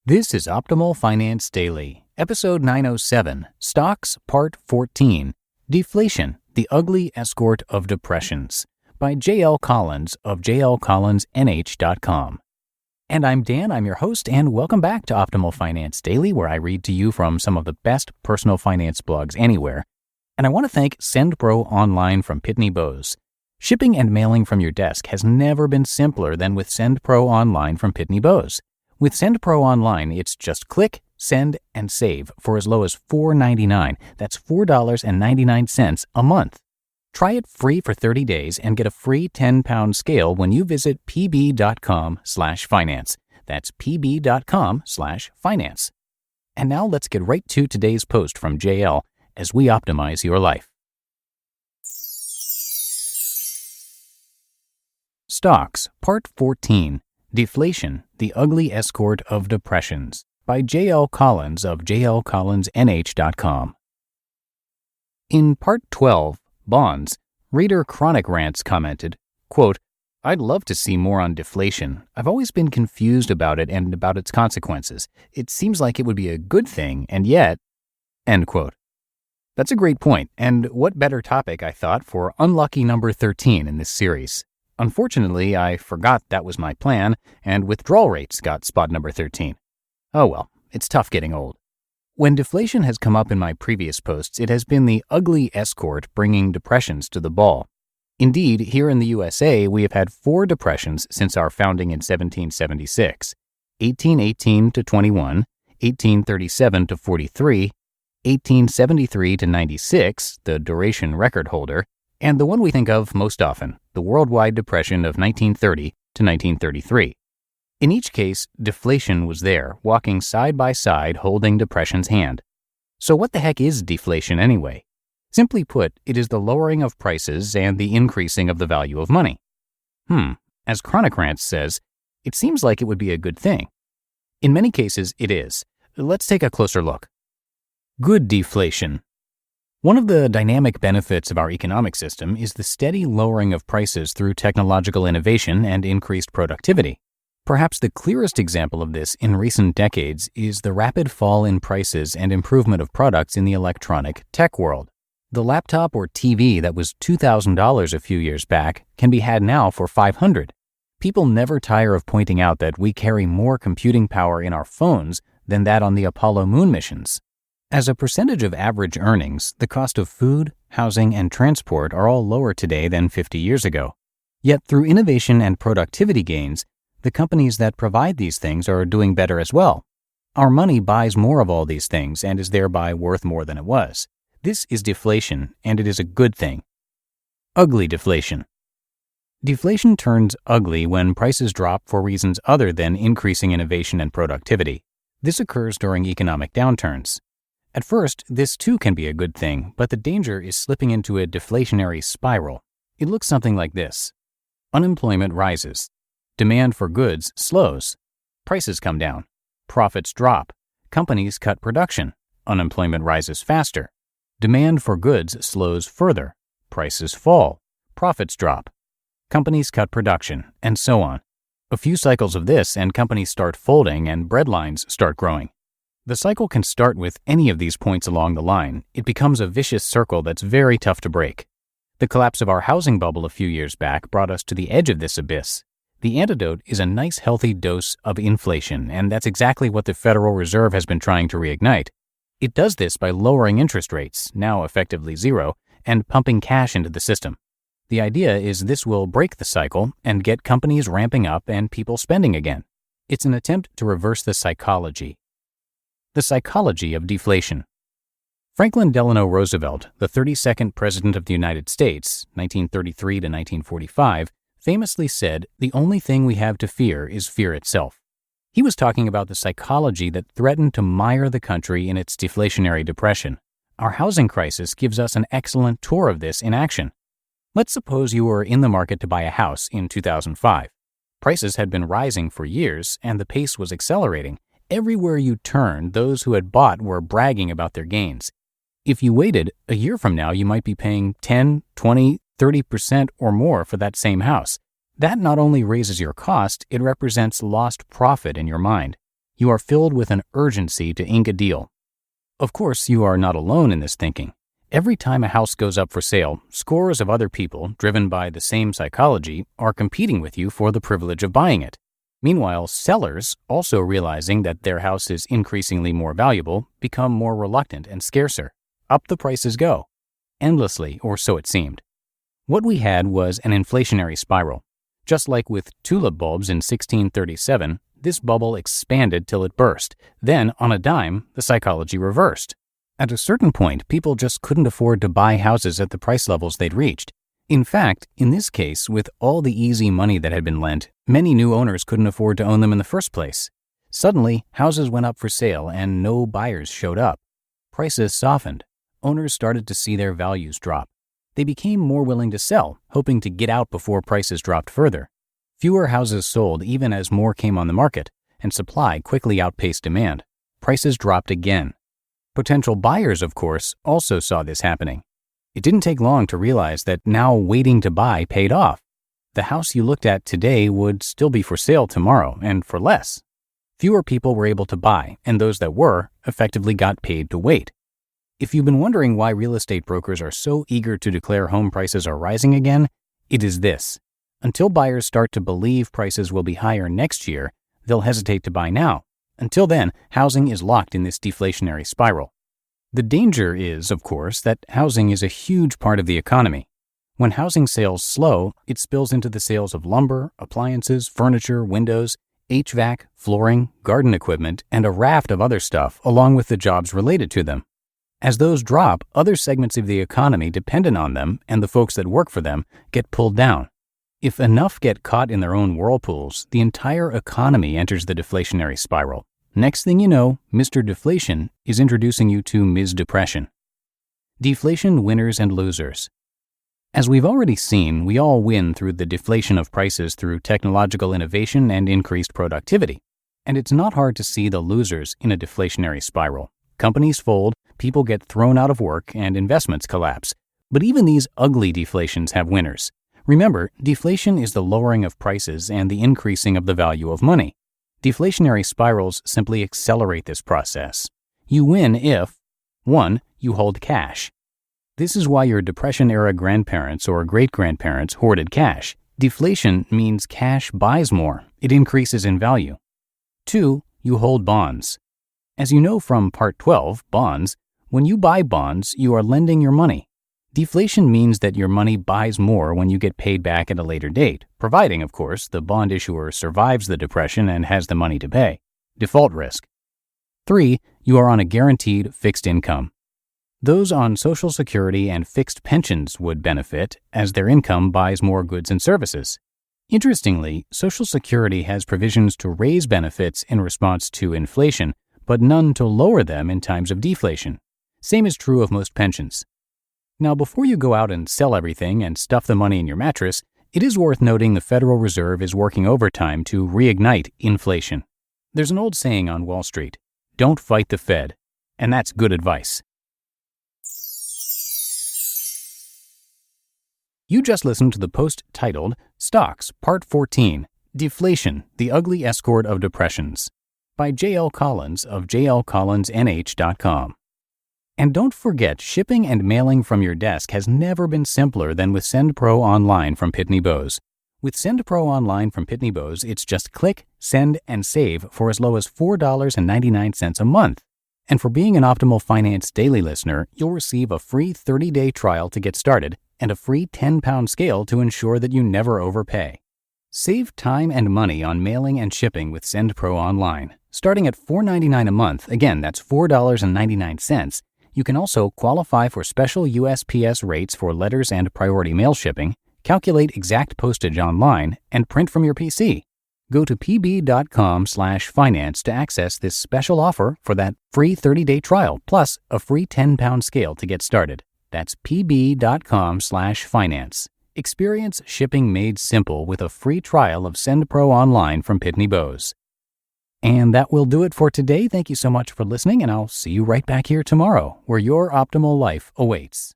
This is Optimal Finance Daily, Episode 907, Stocks, Part 14, Deflation, the Ugly Escort of Depressions, by J.L. Collins of jlcollinsnh.com. And I'm Dan, I'm your host, and welcome back to Optimal Finance Daily, where I read to you from some of the best personal finance blogs anywhere. And I want to thank SendPro Online from Pitney Bowes. Shipping and mailing from your desk has never been simpler than with SendPro Online from Pitney Bowes. With SendPro Online, it's just click, send, and save for as low as $4.99. That's $4.99 a month. Try it free for 30 days and get a free 10-pound scale when you visit pb.com/finance. That's pb.com/finance. And now let's get right to today's post from JL as we optimize your life. Stocks, Part 14, Deflation, the Ugly Escort of Depressions, by J.L. Collins of jlcollinsnh.com. In Part 12, Bonds, reader Chronic Rants commented, quote, "I'd love to see more on deflation. I've always been confused about it and about its consequences. It seems like it would be a good thing, and yet," end quote. That's a great point, and what better topic, I thought, for unlucky number 13 in this series. Unfortunately, I forgot that was my plan, and withdrawal rates got spot number 13. Oh well, it's tough getting old. When deflation has come up in my previous posts, it has been the ugly escort bringing depressions to the ball. Indeed, here in the USA, we have had 4 depressions since our founding in 1776, 1818 to 21, 1837 to 43, 1873 to 96, the duration record holder, and the one we think of most often, the Worldwide Depression of 1930 to 1933. In each case, deflation was there, walking side by side, holding depression's hand. So what the heck is deflation anyway? Simply put, it is the lowering of prices and the increasing of the value of money. As Chronic Rants says, it seems like it would be a good thing. In many cases, it is. Let's take a closer look. Good deflation. One of the dynamic benefits of our economic system is the steady lowering of prices through technological innovation and increased productivity. Perhaps the clearest example of this in recent decades is the rapid fall in prices and improvement of products in the electronic tech world. The laptop or TV that was $2,000 a few years back can be had now for $500. People never tire of pointing out that we carry more computing power in our phones than that on the Apollo moon missions. As a percentage of average earnings, the cost of food, housing, and transport are all lower today than 50 years ago. Yet through innovation and productivity gains, the companies that provide these things are doing better as well. Our money buys more of all these things and is thereby worth more than it was. This is deflation, and it is a good thing. Ugly deflation. Deflation turns ugly when prices drop for reasons other than increasing innovation and productivity. This occurs during economic downturns. At first, this too can be a good thing, but the danger is slipping into a deflationary spiral. It looks something like this. Unemployment rises. Demand for goods slows. Prices come down. Profits drop. Companies cut production. Unemployment rises faster. Demand for goods slows further. Prices fall. Profits drop. Companies cut production, and so on. A few cycles of this and companies start folding and breadlines start growing. The cycle can start with any of these points along the line. It becomes a vicious circle that's very tough to break. The collapse of our housing bubble a few years back brought us to the edge of this abyss. The antidote is a nice healthy dose of inflation, and that's exactly what the Federal Reserve has been trying to reignite. It does this by lowering interest rates, now effectively zero, and pumping cash into the system. The idea is this will break the cycle and get companies ramping up and people spending again. It's an attempt to reverse the psychology. The psychology of deflation. Franklin Delano Roosevelt, the 32nd President of the United States, 1933 to 1945, famously said, "The only thing we have to fear is fear itself." He was talking about the psychology that threatened to mire the country in its deflationary depression. Our housing crisis gives us an excellent tour of this in action. Let's suppose you were in the market to buy a house in 2005. Prices had been rising for years, and the pace was accelerating. Everywhere you turned, those who had bought were bragging about their gains. If you waited, a year from now you might be paying 10, 20, 30% or more for that same house. That not only raises your cost, it represents lost profit in your mind. You are filled with an urgency to ink a deal. Of course, you are not alone in this thinking. Every time a house goes up for sale, scores of other people, driven by the same psychology, are competing with you for the privilege of buying it. Meanwhile, sellers, also realizing that their house is increasingly more valuable, become more reluctant and scarcer. Up the prices go. Endlessly, or so it seemed. What we had was an inflationary spiral. Just like with tulip bulbs in 1637, this bubble expanded till it burst. Then, on a dime, the psychology reversed. At a certain point, people just couldn't afford to buy houses at the price levels they'd reached. In fact, in this case, with all the easy money that had been lent, many new owners couldn't afford to own them in the first place. Suddenly, houses went up for sale and no buyers showed up. Prices softened. Owners started to see their values drop. They became more willing to sell, hoping to get out before prices dropped further. Fewer houses sold even as more came on the market, and supply quickly outpaced demand. Prices dropped again. Potential buyers, of course, also saw this happening. It didn't take long to realize that now waiting to buy paid off. The house you looked at today would still be for sale tomorrow, and for less. Fewer people were able to buy, and those that were effectively got paid to wait. If you've been wondering why real estate brokers are so eager to declare home prices are rising again, it is this. Until buyers start to believe prices will be higher next year, they'll hesitate to buy now. Until then, housing is locked in this deflationary spiral. The danger is, of course, that housing is a huge part of the economy. When housing sales slow, it spills into the sales of lumber, appliances, furniture, windows, HVAC, flooring, garden equipment, and a raft of other stuff, along with the jobs related to them. As those drop, other segments of the economy dependent on them, and the folks that work for them, get pulled down. If enough get caught in their own whirlpools, the entire economy enters the deflationary spiral. Next thing you know, Mr. Deflation is introducing you to Ms. Depression. Deflation winners and losers. As we've already seen, we all win through the deflation of prices through technological innovation and increased productivity. And it's not hard to see the losers in a deflationary spiral. Companies fold, people get thrown out of work, and investments collapse. But even these ugly deflations have winners. Remember, deflation is the lowering of prices and the increasing of the value of money. Deflationary spirals simply accelerate this process. You win if 1. You hold cash. This is why your Depression-era grandparents or great-grandparents hoarded cash. Deflation means cash buys more. It increases in value. 2. You hold bonds. As you know from Part 12, bonds, when you buy bonds, you are lending your money. Deflation means that your money buys more when you get paid back at a later date, providing, of course, the bond issuer survives the depression and has the money to pay. Default risk. 3. You are on a guaranteed fixed income. Those on Social Security and fixed pensions would benefit, as their income buys more goods and services. Interestingly, Social Security has provisions to raise benefits in response to inflation, but none to lower them in times of deflation. Same is true of most pensions. Now, before you go out and sell everything and stuff the money in your mattress, it is worth noting the Federal Reserve is working overtime to reignite inflation. There's an old saying on Wall Street, "Don't fight the Fed," and that's good advice. You just listened to the post titled Stocks, Part 14, Deflation, the Ugly Escort of Depressions, by J.L. Collins of jlcollinsnh.com. And don't forget, shipping and mailing from your desk has never been simpler than with SendPro Online from Pitney Bowes. With SendPro Online from Pitney Bowes, it's just click, send, and save for as low as $4.99 a month. And for being an Optimal Finance Daily listener, you'll receive a free 30-day trial to get started and a free 10-pound scale to ensure that you never overpay. Save time and money on mailing and shipping with SendPro Online. Starting at $4.99 a month, again, that's $4.99, you can also qualify for special USPS rates for letters and priority mail shipping, calculate exact postage online, and print from your PC. Go to pb.com/finance to access this special offer for that free 30-day trial, plus a free 10-pound scale to get started. That's pb.com/finance. Experience shipping made simple with a free trial of SendPro Online from Pitney Bowes. And that will do it for today. Thank you so much for listening, and I'll see you right back here tomorrow, where your optimal life awaits.